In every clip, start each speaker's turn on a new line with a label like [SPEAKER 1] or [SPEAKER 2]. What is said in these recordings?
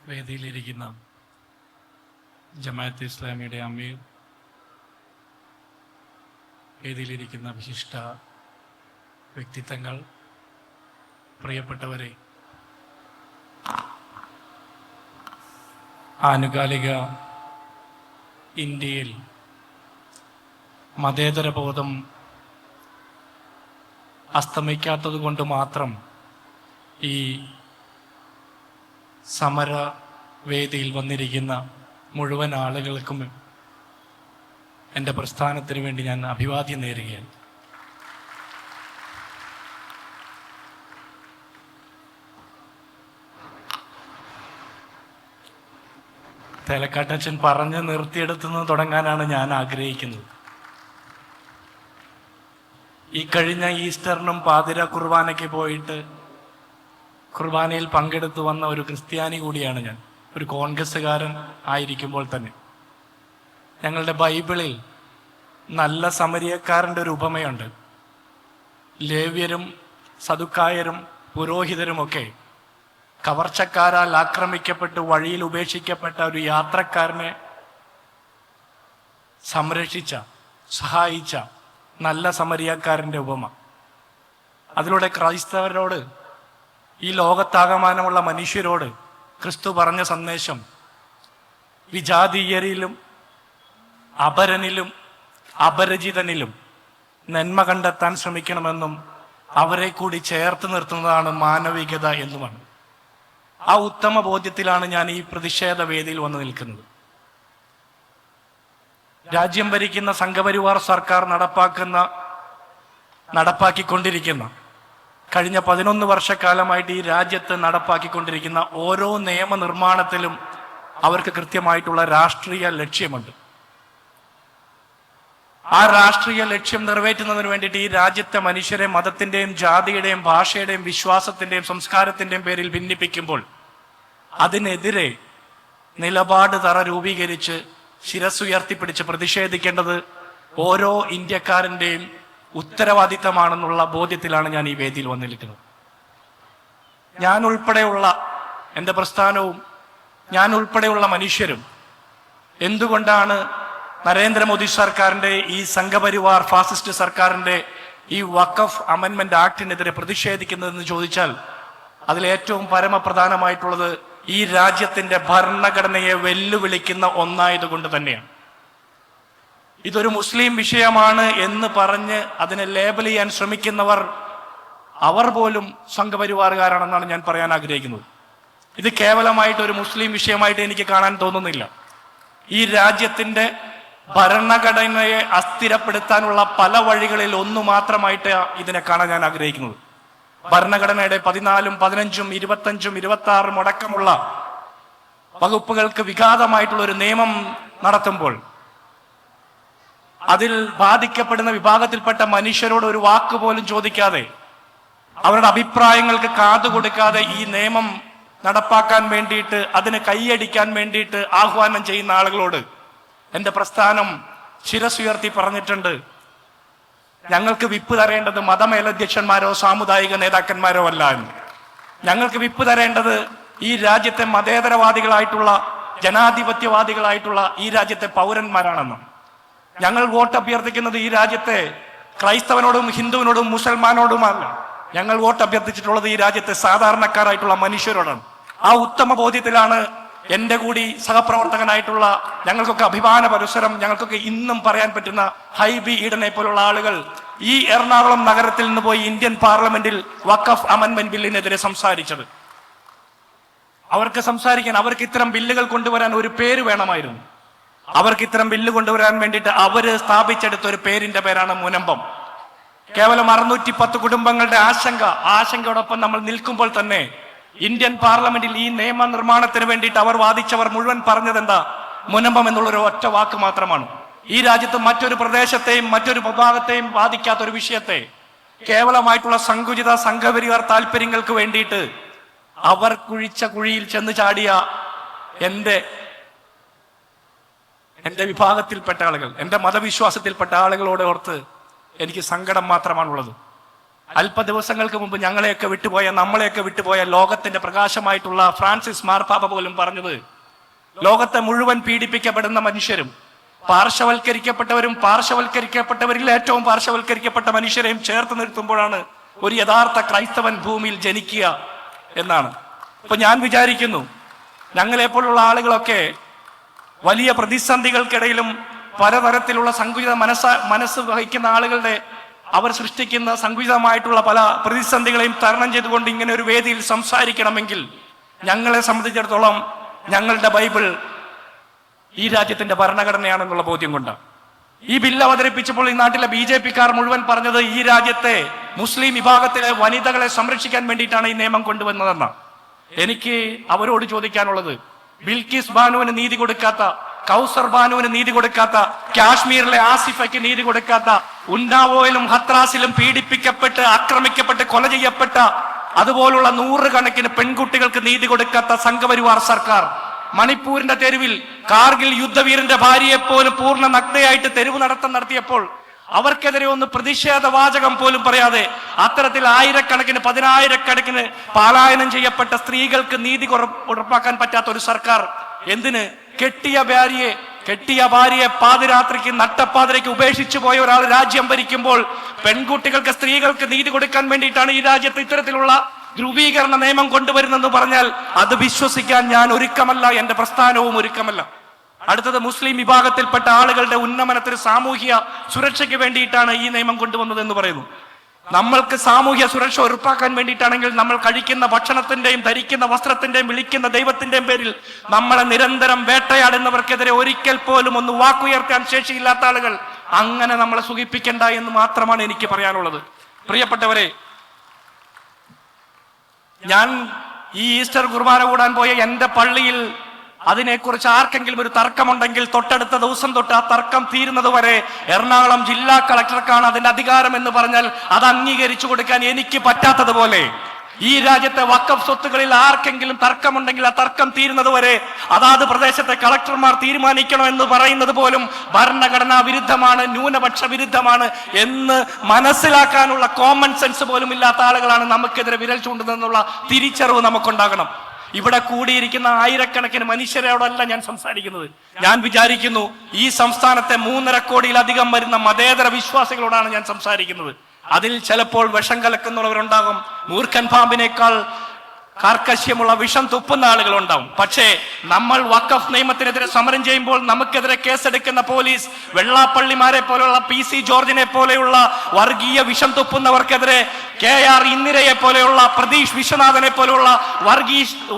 [SPEAKER 1] വേദിയിലിരിക്കുന്ന ജമാഅത്ത് ഇസ്ലാമിയുടെ അമീർ, വേദിയിലിരിക്കുന്ന വിശിഷ്ട വ്യക്തിത്വങ്ങൾ, പ്രിയപ്പെട്ടവരെ, ആനുകാലിക ഇന്ത്യയിൽ മതേതര ബോധം അസ്തമിക്കാത്തത് കൊണ്ട് മാത്രം ഈ സമരവേദിയിൽ വന്നിരിക്കുന്ന മുഴുവൻ ആളുകൾക്കും എൻ്റെ പ്രസ്ഥാനത്തിന് വേണ്ടി ഞാൻ അഭിവാദ്യം നേരുകയാണ്. തേലക്കാട്ടച്ഛൻ പറഞ്ഞ് നിർത്തിയെടുത്തുനിന്ന് തുടങ്ങാനാണ് ഞാൻ ആഗ്രഹിക്കുന്നത്. ഈ കഴിഞ്ഞ ഈസ്റ്ററിനും പാതിര കുർബാനയ്ക്ക് പോയിട്ട് കുർബാനയിൽ പങ്കെടുത്തു വന്ന ഒരു ക്രിസ്ത്യാനി കൂടിയാണ് ഞാൻ, ഒരു കോൺഗ്രസ്സുകാരൻ ആയിരിക്കുമ്പോൾ തന്നെ. ഞങ്ങളുടെ ബൈബിളിൽ നല്ല സമരിയക്കാരൻ്റെ ഒരു ഉപമയുണ്ട്. ലേവ്യരും സദുക്കായരും പുരോഹിതരുമൊക്കെ കവർച്ചക്കാരാൽ ആക്രമിക്കപ്പെട്ട് വഴിയിൽ ഉപേക്ഷിക്കപ്പെട്ട ഒരു യാത്രക്കാരനെ സംരക്ഷിച്ച, സഹായിച്ച നല്ല സമരിയക്കാരൻ്റെ ഉപമ. അതിലൂടെ ക്രൈസ്തവരോട്, ഈ ലോകത്താകമാനമുള്ള മനുഷ്യരോട് ക്രിസ്തു പറഞ്ഞ സന്ദേശം, വിജാതീയരിലും അപരനിലും അപരിചിതനിലും നന്മ കണ്ടെത്താൻ ശ്രമിക്കണമെന്നും അവരെ കൂടി ചേർത്ത് നിർത്തുന്നതാണ് മാനവികത എന്നുമാണ്. ആ ഉത്തമ ബോധ്യത്തിലാണ് ഞാൻ ഈ പ്രതിഷേധ വേദിയിൽ വന്നു നിൽക്കുന്നത്. രാജ്യം ഭരിക്കുന്ന സംഘപരിവാർ സർക്കാർ നടപ്പാക്കിക്കൊണ്ടിരിക്കുന്ന, കഴിഞ്ഞ 11 വർഷക്കാലമായിട്ട് ഈ രാജ്യത്ത് നടപ്പാക്കിക്കൊണ്ടിരിക്കുന്ന ഓരോ നിയമനിർമ്മാണത്തിലും അവർക്ക് കൃത്യമായിട്ടുള്ള രാഷ്ട്രീയ ലക്ഷ്യമുണ്ട്. ആ രാഷ്ട്രീയ ലക്ഷ്യം നിറവേറ്റുന്നതിന് വേണ്ടിയിട്ട് ഈ രാജ്യത്തെ മനുഷ്യരെ മതത്തിന്റെയും ജാതിയുടെയും ഭാഷയുടെയും വിശ്വാസത്തിന്റെയും സംസ്കാരത്തിന്റെയും പേരിൽ ഭിന്നിപ്പിക്കുമ്പോൾ അതിനെതിരെ നിലപാട് രൂപീകരിച്ച് ശിരസ്സുയർത്തിപ്പിടിച്ച് പ്രതിഷേധിക്കേണ്ടത് ഓരോ ഇന്ത്യക്കാരൻ്റെയും ഉത്തരവാദിത്തമാണെന്നുള്ള ബോധ്യത്തിലാണ് ഞാൻ ഈ വേദിയിൽ വന്നിരിക്കുന്നത്. ഞാൻ ഉൾപ്പെടെയുള്ള എൻ്റെ പ്രസ്ഥാനവും ഞാൻ ഉൾപ്പെടെയുള്ള മനുഷ്യരും എന്തുകൊണ്ടാണ് നരേന്ദ്രമോദി സർക്കാരിൻ്റെ ഈ സംഘപരിവാർ ഫാസിസ്റ്റ് സർക്കാരിൻ്റെ ഈ വഖഫ് അമെൻമെന്റ് ആക്ടിനെതിരെ പ്രതിഷേധിക്കുന്നതെന്ന് ചോദിച്ചാൽ അതിലേറ്റവും പരമപ്രധാനമായിട്ടുള്ളത് ഈ രാജ്യത്തിന്റെ ഭരണഘടനയെ വെല്ലുവിളിക്കുന്ന ഒന്നായതുകൊണ്ട് തന്നെയാണ്. ഇതൊരു മുസ്ലിം വിഷയമാണ് എന്ന് പറഞ്ഞ് അതിനെ ലേബൽ ചെയ്യാൻ ശ്രമിക്കുന്നവർ, അവർ പോലും സംഘപരിവാറുകാരാണെന്നാണ് ഞാൻ പറയാൻ ആഗ്രഹിക്കുന്നത്. ഇത് കേവലമായിട്ട് ഒരു മുസ്ലിം വിഷയമായിട്ട് എനിക്ക് കാണാൻ തോന്നുന്നില്ല. ഈ രാജ്യത്തിന്റെ ഭരണഘടനയെ അസ്ഥിരപ്പെടുത്താനുള്ള പല വഴികളിൽ ഒന്നു മാത്രമായിട്ട് ഇതിനെ കാണാൻ ഞാൻ ആഗ്രഹിക്കുന്നത്. ഭരണഘടനയുടെ 14, 15, 25, 26 അടക്കമുള്ള വകുപ്പുകൾക്ക് വിഘാതമായിട്ടുള്ള ഒരു നിയമം നടത്തുമ്പോൾ അതിൽ ബാധിക്കപ്പെടുന്ന വിഭാഗത്തിൽപ്പെട്ട മനുഷ്യരോട് ഒരു വാക്ക് പോലും ചോദിക്കാതെ, അവരുടെ അഭിപ്രായങ്ങൾക്ക് കാതുകൊടുക്കാതെ ഈ നിയമം നടപ്പാക്കാൻ വേണ്ടിയിട്ട്, അതിന് കൈയടിക്കാൻ വേണ്ടിയിട്ട് ആഹ്വാനം ചെയ്യുന്ന ആളുകളോട് എൻ്റെ പ്രസ്ഥാനം ശിരസ്സുയർത്തി പറഞ്ഞിട്ടുണ്ട്, ഞങ്ങൾക്ക് വിപ്പ് തരേണ്ടത് മതമേലധ്യക്ഷന്മാരോ സാമുദായിക നേതാക്കന്മാരോ അല്ല എന്ന്. ഞങ്ങൾക്ക് വിപ്പ് തരേണ്ടത് ഈ രാജ്യത്തെ മതേതരവാദികളായിട്ടുള്ള, ജനാധിപത്യവാദികളായിട്ടുള്ള ഈ രാജ്യത്തെ പൗരന്മാരാണെന്നും. ഞങ്ങൾ വോട്ട് അഭ്യർത്ഥിക്കുന്നത് ഈ രാജ്യത്തെ ക്രൈസ്തവനോടും ഹിന്ദുവിനോടും മുസൽമാനോടുമല്ല. ഞങ്ങൾ വോട്ട് അഭ്യർത്ഥിച്ചിട്ടുള്ളത് ഈ രാജ്യത്തെ സാധാരണക്കാരായിട്ടുള്ള മനുഷ്യരോടാണ്. ആ ഉത്തമ ബോധ്യത്തിലാണ് എൻ്റെ കൂടി സഹപ്രവർത്തകനായിട്ടുള്ള, ഞങ്ങൾക്കൊക്കെ അഭിമാന പരസ്പരം, ഞങ്ങൾക്കൊക്കെ ഇന്നും പറയാൻ പറ്റുന്ന ഹൈബി ഈഡനെ പോലുള്ള ആളുകൾ ഈ എറണാകുളം നഗരത്തിൽ നിന്ന് പോയി ഇന്ത്യൻ പാർലമെന്റിൽ വഖഫ് അമെൻമെന്റ് ബില്ലിനെതിരെ സംസാരിച്ചത്. അവർക്ക് സംസാരിക്കാൻ, അവർക്ക് ഇത്തരം ബില്ലുകൾ കൊണ്ടുവരാൻ ഒരു പേര് വേണമായിരുന്നു. അവർക്ക് ഇത്തരം ബില്ല് കൊണ്ടുവരാൻ വേണ്ടിയിട്ട് അവര് സ്ഥാപിച്ചെടുത്ത ഒരു പേരിന്റെ പേരാണ് മുനമ്പം. കേവലം 610 കുടുംബങ്ങളുടെ ആശങ്കയോടൊപ്പം നമ്മൾ നിൽക്കുമ്പോൾ തന്നെ ഇന്ത്യൻ പാർലമെന്റിൽ ഈ നിയമനിർമ്മാണത്തിന് വേണ്ടിയിട്ട് അവർ വാദിച്ചവർ മുഴുവൻ പറഞ്ഞതെന്താ? മുനമ്പം എന്നുള്ളൊരു ഒറ്റ വാക്ക് മാത്രമാണ്. ഈ രാജ്യത്ത് മറ്റൊരു പ്രദേശത്തെയും മറ്റൊരു വിഭാഗത്തെയും ബാധിക്കാത്ത ഒരു വിഷയത്തെ കേവലമായിട്ടുള്ള സങ്കുചിത സംഘപരിവാർ താല്പര്യങ്ങൾക്ക് വേണ്ടിയിട്ട് അവർ കുഴിച്ച കുഴിയിൽ ചെന്ന് ചാടിയ എൻ്റെ വിഭാഗത്തിൽപ്പെട്ട ആളുകൾ, എൻ്റെ മതവിശ്വാസത്തിൽപ്പെട്ട ആളുകളോട് ഓർത്ത് എനിക്ക് സങ്കടം മാത്രമാണുള്ളത്. അല്പ ദിവസങ്ങൾക്ക് മുമ്പ് ഞങ്ങളെയൊക്കെ വിട്ടുപോയ, നമ്മളെയൊക്കെ വിട്ടുപോയ ലോകത്തിന്റെ പ്രകാശമായിട്ടുള്ള ഫ്രാൻസിസ് മാർപ്പാപ്പ പോലും പറഞ്ഞത്, ലോകത്തെ മുഴുവൻ പീഡിപ്പിക്കപ്പെടുന്ന മനുഷ്യരും, പാർശ്വവൽക്കരിക്കപ്പെട്ടവരും പാർശ്വവൽക്കരിക്കപ്പെട്ടവരിൽ ഏറ്റവും പാർശ്വവൽക്കരിക്കപ്പെട്ട മനുഷ്യരെയും ചേർത്ത് നിർത്തുമ്പോഴാണ് ഒരു യഥാർത്ഥ ക്രൈസ്തവൻ ഭൂമിയിൽ ജനിക്കുക എന്നാണ്. അപ്പൊ ഞാൻ വിചാരിക്കുന്നു, ഞങ്ങളെപ്പോലുള്ള ആളുകളൊക്കെ വലിയ പ്രതിസന്ധികൾക്കിടയിലും പലതരത്തിലുള്ള സങ്കുചിത മനസ്സ് വഹിക്കുന്ന ആളുകളുടെ അവർ സൃഷ്ടിക്കുന്ന സങ്കുചിതമായിട്ടുള്ള പല പ്രതിസന്ധികളെയും തരണം ചെയ്തുകൊണ്ട് ഇങ്ങനെ ഒരു വേദിയിൽ സംസാരിക്കണമെങ്കിൽ ഞങ്ങളെ സംബന്ധിച്ചിടത്തോളം ഞങ്ങളുടെ ബൈബിൾ ഈ രാജ്യത്തിന്റെ ഭരണഘടനയാണെന്നുള്ള ബോധ്യം കൊണ്ടാണ്. ഈ ബില്ല് അവതരിപ്പിച്ചപ്പോൾ ഈ നാട്ടിലെ BJP-ക്കാർ മുഴുവൻ പറഞ്ഞത് ഈ രാജ്യത്തെ മുസ്ലിം വിഭാഗത്തിലെ വനിതകളെ സംരക്ഷിക്കാൻ വേണ്ടിയിട്ടാണ് ഈ നിയമം കൊണ്ടുവന്നതെന്നാണ്. എനിക്ക് അവരോട് ചോദിക്കാനുള്ളത്, ബിൽക്കിസ് ബാനുവിന് നീതി കൊടുക്കാത്ത, കൗസർ ബാനുവിന് നീതി കൊടുക്കാത്ത, കാശ്മീരിലെ ആസിഫയ്ക്ക് നീതി കൊടുക്കാത്ത, ഉന്നാവോയിലും ഹത്രാസിലും പീഡിപ്പിക്കപ്പെട്ട് ആക്രമിക്കപ്പെട്ട് കൊല ചെയ്യപ്പെട്ട അതുപോലുള്ള നൂറുകണക്കിന് പെൺകുട്ടികൾക്ക് നീതി കൊടുക്കാത്ത സംഘപരിവാർ സർക്കാർ മണിപ്പൂരിന്റെ തെരുവിൽ കാർഗിൽ യുദ്ധവീരന്റെ ഭാര്യയെപ്പോലും പൂർണ്ണ നഗ്നയായിട്ട് തെരുവ് നടത്തിയപ്പോൾ അവർക്കെതിരെ ഒന്ന് പ്രതിഷേധ വാചകം പോലും പറയാതെ അത്തരത്തിൽ ആയിരക്കണക്കിന് പതിനായിരക്കണക്കിന് പലായനം ചെയ്യപ്പെട്ട സ്ത്രീകൾക്ക് നീതി ഉറപ്പാക്കാൻ പറ്റാത്ത ഒരു സർക്കാർ എന്തിന് കെട്ടിയ ഭാര്യയെ പാതിരാത്രിക്ക് നട്ടപ്പാതിരയ്ക്ക് ഉപേക്ഷിച്ചു പോയ ഒരാൾ രാജ്യം ഭരിക്കുമ്പോൾ പെൺകുട്ടികൾക്ക്, സ്ത്രീകൾക്ക് നീതി കൊടുക്കാൻ വേണ്ടിയിട്ടാണ് ഈ രാജ്യത്ത് ഇത്തരത്തിലുള്ള ധ്രുവീകരണ നിയമം കൊണ്ടുവരുന്നെന്ന് പറഞ്ഞാൽ അത് വിശ്വസിക്കാൻ ഞാൻ ഒരുക്കമല്ല, എന്റെ പ്രസ്ഥാനവും ഒരുക്കമല്ല. അടുത്തത് മുസ്ലിം വിഭാഗത്തിൽപ്പെട്ട ആളുകളുടെ ഉന്നമനത്തിന്, സാമൂഹ്യ സുരക്ഷയ്ക്ക് വേണ്ടിയിട്ടാണ് ഈ നിയമം കൊണ്ടുവന്നതെന്ന് പറയുന്നു. നമ്മൾക്ക് സാമൂഹ്യ സുരക്ഷ ഉറപ്പാക്കാൻ വേണ്ടിയിട്ടാണെങ്കിൽ നമ്മൾ കഴിക്കുന്ന ഭക്ഷണത്തിന്റെയും ധരിക്കുന്ന വസ്ത്രത്തിന്റെയും വിളിക്കുന്ന ദൈവത്തിന്റെയും പേരിൽ നമ്മളെ നിരന്തരം വേട്ടയാടുന്നവർക്കെതിരെ ഒരിക്കൽ പോലും ഒന്ന് വാക്കുയർത്താൻ ശേഷിയില്ലാത്ത ആളുകൾ, അങ്ങനെ നമ്മളെ സുഖിപ്പിക്കണ്ട എന്ന് മാത്രമാണ് എനിക്ക് പറയാനുള്ളത്. പ്രിയപ്പെട്ടവരെ, ഞാൻ ഈ ഈസ്റ്റർ കുർബാന കൂടാൻ പോയ എന്റെ പള്ളിയിൽ അതിനെക്കുറിച്ച് ആർക്കെങ്കിലും ഒരു തർക്കമുണ്ടെങ്കിൽ തൊട്ടടുത്ത ദിവസം തൊട്ട് ആ തർക്കം തീരുന്നത് വരെ എറണാകുളം ജില്ലാ കളക്ടർക്കാണ് അതിന്റെ അധികാരം എന്ന് പറഞ്ഞാൽ അത് അംഗീകരിച്ചു കൊടുക്കാൻ എനിക്ക് പറ്റാത്തതുപോലെ ഈ രാജ്യത്തെ വഖഫ് സ്വത്തുകളിൽ ആർക്കെങ്കിലും തർക്കമുണ്ടെങ്കിൽ ആ തർക്കം തീരുന്നത് വരെ അതാത് പ്രദേശത്തെ കളക്ടർമാർ തീരുമാനിക്കണം എന്ന് പറയുന്നത് പോലും ഭരണഘടനാ വിരുദ്ധമാണ്, ന്യൂനപക്ഷ വിരുദ്ധമാണ് എന്ന് മനസ്സിലാക്കാനുള്ള കോമൺ സെൻസ് പോലും ഇല്ലാത്ത ആളുകളാണ് നമുക്കെതിരെ വിരൽ ചൂണ്ടുന്നതെന്നുള്ള തിരിച്ചറിവ് നമുക്കുണ്ടാകണം. ഇവിടെ കൂടിയിരിക്കുന്ന ആയിരക്കണക്കിന് മനുഷ്യരോടല്ല ഞാൻ സംസാരിക്കുന്നത്. ഞാൻ വിചാരിക്കുന്നു ഈ സംസ്ഥാനത്തെ 3.5 കോടിയിലധികം വരുന്ന മതേതര വിശ്വാസികളോടാണ് ഞാൻ സംസാരിക്കുന്നത്. അതിൽ ചിലപ്പോൾ വിഷം കലക്കുന്നവരുണ്ടാകും, മൂർഖൻ പാമ്പിനേക്കാൾ കാർക്കശ്യമുള്ള വിഷം തുപ്പുന്ന ആളുകളുണ്ടാവും. പക്ഷേ നമ്മൾ വഖഫ് നിയമത്തിനെതിരെ സമരം ചെയ്യുമ്പോൾ നമുക്കെതിരെ കേസെടുക്കുന്ന പോലീസ് വെള്ളാപ്പള്ളിമാരെ പോലെയുള്ള PC ജോർജിനെ പോലെയുള്ള വർഗീയ വിഷം തുപ്പുന്നവർക്കെതിരെ, KR ഇന്ദിരയെ പോലെയുള്ള, പ്രതീഷ് വിശ്വനാഥനെ പോലെയുള്ള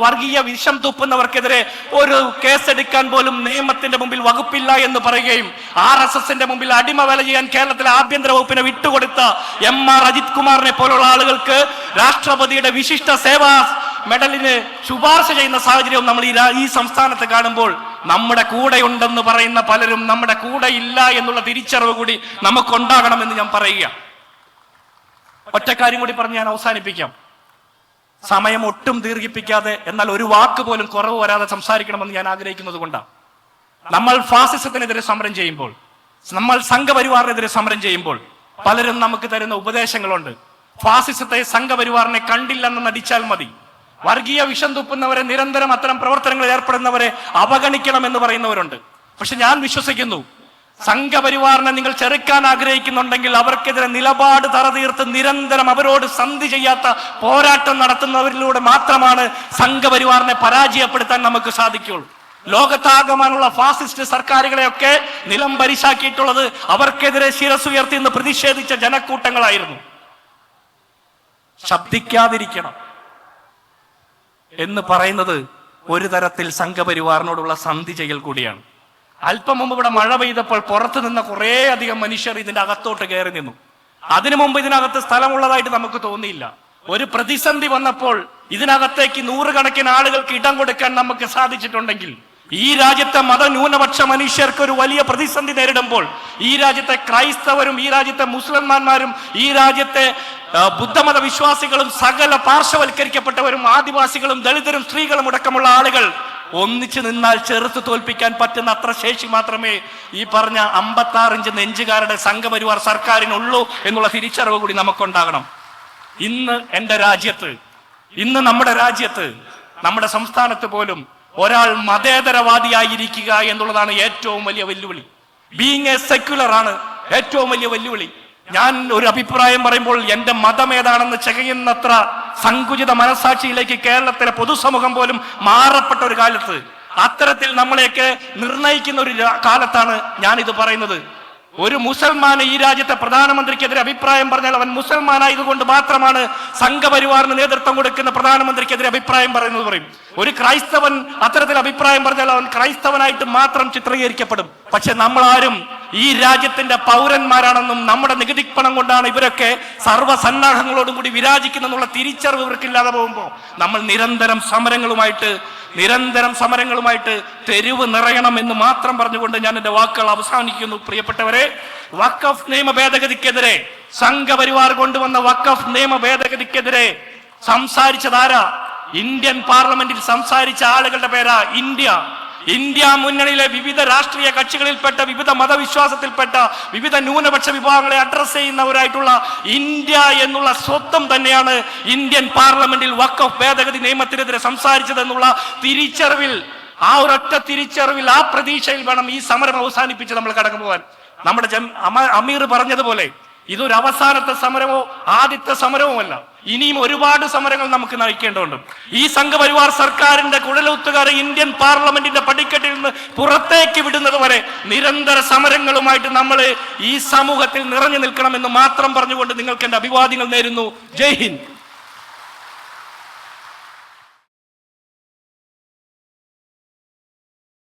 [SPEAKER 1] വർഗീയ വിഷം തുപ്പുന്നവർക്കെതിരെ ഒരു കേസെടുക്കാൻ പോലും നിയമത്തിന്റെ മുമ്പിൽ വകുപ്പില്ല എന്ന് പറയുകയും RSSന്റെ മുമ്പിൽ അടിമ വേല ചെയ്യാൻ കേരളത്തിലെ ആഭ്യന്തര വകുപ്പിനെ വിട്ടുകൊടുത്ത MR അജിത് കുമാറിനെ പോലുള്ള ആളുകൾക്ക് രാഷ്ട്രപതിയുടെ വിശിഷ്ട സേവാ മെഡലിന് ശുപാർശ ചെയ്യുന്ന സാഹചര്യം നമ്മൾ ഈ സംസ്ഥാനത്ത് കാണുമ്പോൾ നമ്മുടെ കൂടെ ഉണ്ടെന്ന് പറയുന്ന പലരും നമ്മുടെ കൂടെ ഇല്ല എന്നുള്ള തിരിച്ചറിവ് കൂടി നമുക്കുണ്ടാകണമെന്ന് ഞാൻ പറയുക. ഒറ്റ കാര്യം കൂടി പറഞ്ഞ് ഞാൻ അവസാനിപ്പിക്കാം. സമയം ഒട്ടും ദീർഘിപ്പിക്കാതെ, എന്നാൽ ഒരു വാക്ക് പോലും കുറവ് വരാതെ സംസാരിക്കണമെന്ന് ഞാൻ ആഗ്രഹിക്കുന്നത് കൊണ്ടാണ്. നമ്മൾ ഫാസിസത്തിനെതിരെ സമരം ചെയ്യുമ്പോൾ, നമ്മൾ സംഘപരിവാറിനെതിരെ സമരം ചെയ്യുമ്പോൾ പലരും നമുക്ക് തരുന്ന ഉപദേശങ്ങളുണ്ട്. ഫാസിസത്തെ, സംഘപരിവാറിനെ കണ്ടില്ലെന്ന് നടിച്ചാൽ മതി, വർഗീയ വിഷം തുപ്പുന്നവരെ, നിരന്തരം അത്തരം പ്രവർത്തനങ്ങളിൽ ഏർപ്പെടുന്നവരെ അവഗണിക്കണമെന്ന് പറയുന്നവരുണ്ട്. പക്ഷെ ഞാൻ വിശ്വസിക്കുന്നു, സംഘപരിവാറിനെ നിങ്ങൾ ചെറുക്കാൻ ആഗ്രഹിക്കുന്നുണ്ടെങ്കിൽ അവർക്കെതിരെ നിലപാട് തറതീർത്ത് നിരന്തരം അവരോട് സന്ധി ചെയ്യാത്ത പോരാട്ടം നടത്തുന്നവരിലൂടെ മാത്രമാണ് സംഘപരിവാറിനെ പരാജയപ്പെടുത്താൻ നമുക്ക് സാധിക്കുള്ളൂ. ലോകത്താകമാനുള്ള ഫാസിസ്റ്റ് സർക്കാരുകളെയൊക്കെ നിലം പരിശാക്കിയിട്ടുള്ളത് അവർക്കെതിരെ ശിരസുയർത്തി നിന്ന് പ്രതിഷേധിച്ച ജനക്കൂട്ടങ്ങളായിരുന്നു. ശബ്ദിക്കാതിരിക്കണം എന്ന് പറയുന്നത് ഒരു തരത്തിൽ സംഘപരിവാറിനോടുള്ള സന്ധി ചെയ്യൽ കൂടിയാണ്. അല്പം മുമ്പ് ഇവിടെ മഴ പെയ്തപ്പോൾ പുറത്തു നിന്ന കുറേ അധികം മനുഷ്യർ ഇതിന്റെ അകത്തോട്ട് കയറി നിന്നു. അതിനു മുമ്പ് ഇതിനകത്ത് സ്ഥലമുള്ളതായിട്ട് നമുക്ക് തോന്നിയില്ല. ഒരു പ്രതിസന്ധി വന്നപ്പോൾ ഇതിനകത്തേക്ക് നൂറുകണക്കിന് ആളുകൾക്ക് ഇടം കൊടുക്കാൻ നമുക്ക് സാധിച്ചിട്ടുണ്ടെങ്കിൽ, ഈ രാജ്യത്തെ മതന്യൂനപക്ഷ മനുഷ്യർക്ക് ഒരു വലിയ പ്രതിസന്ധി നേരിടുമ്പോൾ, ഈ രാജ്യത്തെ ക്രൈസ്തവരും, ഈ രാജ്യത്തെ മുസ്ലിംമാരും, ഈ രാജ്യത്തെ ബുദ്ധമത വിശ്വാസികളും, സകല പാർശ്വവൽക്കരിക്കപ്പെട്ടവരും, ആദിവാസികളും, ദളിതരും, സ്ത്രീകളും അടക്കമുള്ള ആളുകൾ ഒന്നിച്ചു നിന്നാൽ ചെറുത്ത് തോൽപ്പിക്കാൻ പറ്റുന്ന അത്ര ശേഷി മാത്രമേ ഈ പറഞ്ഞ 56 ഇഞ്ച് നെഞ്ചുകാരുടെ സംഘപരിവാർ സർക്കാരിനുള്ളൂ എന്നുള്ള തിരിച്ചറിവ് കൂടി നമുക്കുണ്ടാകണം. ഇന്ന് എൻ്റെ രാജ്യത്ത്, ഇന്ന് നമ്മുടെ രാജ്യത്ത്, നമ്മുടെ സംസ്ഥാനത്ത് പോലും ഒരാൾ മതേതരവാദിയായിരിക്കുക എന്നുള്ളതാണ് ഏറ്റവും വലിയ വെല്ലുവിളി. ബീങ് എ സെക്യുലർ ആണ് ഏറ്റവും വലിയ വെല്ലുവിളി. ഞാൻ ഒരു അഭിപ്രായം പറയുമ്പോൾ എന്റെ മതം ഏതാണെന്ന് ചകയുന്നത്ര സങ്കുചിത മനസാക്ഷിയിലേക്ക് കേരളത്തിലെ പൊതുസമൂഹം പോലും മാറപ്പെട്ട ഒരു കാലത്ത്, അത്തരത്തിൽ നമ്മളെയൊക്കെ നിർണയിക്കുന്ന ഒരു കാലത്താണ് ഞാൻ ഇത് പറയുന്നത്. ഒരു മുസൽമാൻ ഈ രാജ്യത്തെ പ്രധാനമന്ത്രിക്കെതിരെ അഭിപ്രായം പറഞ്ഞാൽ അവൻ മുസൽമാനായതുകൊണ്ട് മാത്രമാണ് സംഘപരിവാറിന് നേതൃത്വം കൊടുക്കുന്ന പ്രധാനമന്ത്രിക്കെതിരെ അഭിപ്രായം പറയുന്നത് പറയും. ഒരു ക്രൈസ്തവൻ അത്തരത്തിൽ അഭിപ്രായം പറഞ്ഞാൽ അവൻ ക്രൈസ്തവനായിട്ട് മാത്രം ചിത്രീകരിക്കപ്പെടും. പക്ഷെ നമ്മളാരും ഈ രാജ്യത്തിന്റെ പൗരന്മാരാണെന്നും നമ്മുടെ നികുതി പണം കൊണ്ടാണ് ഇവരൊക്കെ സർവ്വസന്നാഹങ്ങളോടും കൂടി വിരാജിക്കുന്നെന്നുള്ള തിരിച്ചറിവ് ഇവർക്കില്ലാതെ പോകുമ്പോൾ നമ്മൾ നിരന്തരം സമരങ്ങളുമായിട്ട് തെരുവ് നിറയണം എന്ന് മാത്രം പറഞ്ഞുകൊണ്ട് ഞാൻ എന്റെ വാക്കുകൾ അവസാനിക്കുന്നു. പ്രിയപ്പെട്ടവരെ, വഖഫ് നിയമ ഭേദഗതിക്കെതിരെ, സംഘപരിവാർ കൊണ്ടുവന്ന വഖഫ് നിയമ ഭേദഗതിക്കെതിരെ സംസാരിച്ചതാരാ? ഇന്ത്യൻ പാർലമെന്റിൽ സംസാരിച്ച ആളുകളുടെ പേരാ ഇന്ത്യ മുന്നണിയിലെ വിവിധ രാഷ്ട്രീയ കക്ഷികളിൽപ്പെട്ട, വിവിധ മതവിശ്വാസത്തിൽപ്പെട്ട, വിവിധ ന്യൂനപക്ഷ വിഭാഗങ്ങളെ അഡ്രസ് ചെയ്യുന്നവരായിട്ടുള്ള ഇന്ത്യ എന്നുള്ള സ്വത്വം തന്നെയാണ് ഇന്ത്യൻ പാർലമെന്റിൽ വഖഫ് ഭേദഗതി നിയമത്തിനെതിരെ സംസാരിച്ചതെന്നുള്ള തിരിച്ചറിവിൽ, ആ ഒരൊറ്റ തിരിച്ചറിവിൽ, ആ പ്രതീക്ഷയിൽ വേണം ഈ സമരം അവസാനിപ്പിച്ച് നമ്മൾ കടന്നു പോകാൻ. നമ്മുടെ അമീർ പറഞ്ഞതുപോലെ ഇതൊരു അവസാനത്തെ സമരമോ ആദ്യത്തെ സമരവുമല്ല. ഇനിയും ഒരുപാട് സമരങ്ങൾ നമുക്ക് നയിക്കേണ്ടതുണ്ട്. ഈ സംഘപരിവാർ സർക്കാരിന്റെ കുഴലൂത്തുകാരെ ഇന്ത്യൻ പാർലമെന്റിന്റെ പടിക്കെട്ടിൽ നിന്ന് പുറത്തേക്ക് വിടുന്നത് വരെ നിരന്തര സമരങ്ങളുമായിട്ട് നമ്മൾ ഈ സമൂഹത്തിൽ നിറഞ്ഞു നിൽക്കണമെന്ന് മാത്രം പറഞ്ഞുകൊണ്ട് നിങ്ങൾക്ക് എന്റെ അഭിവാദ്യങ്ങൾ നേരുന്നു. ജയ് ഹിന്ദ്.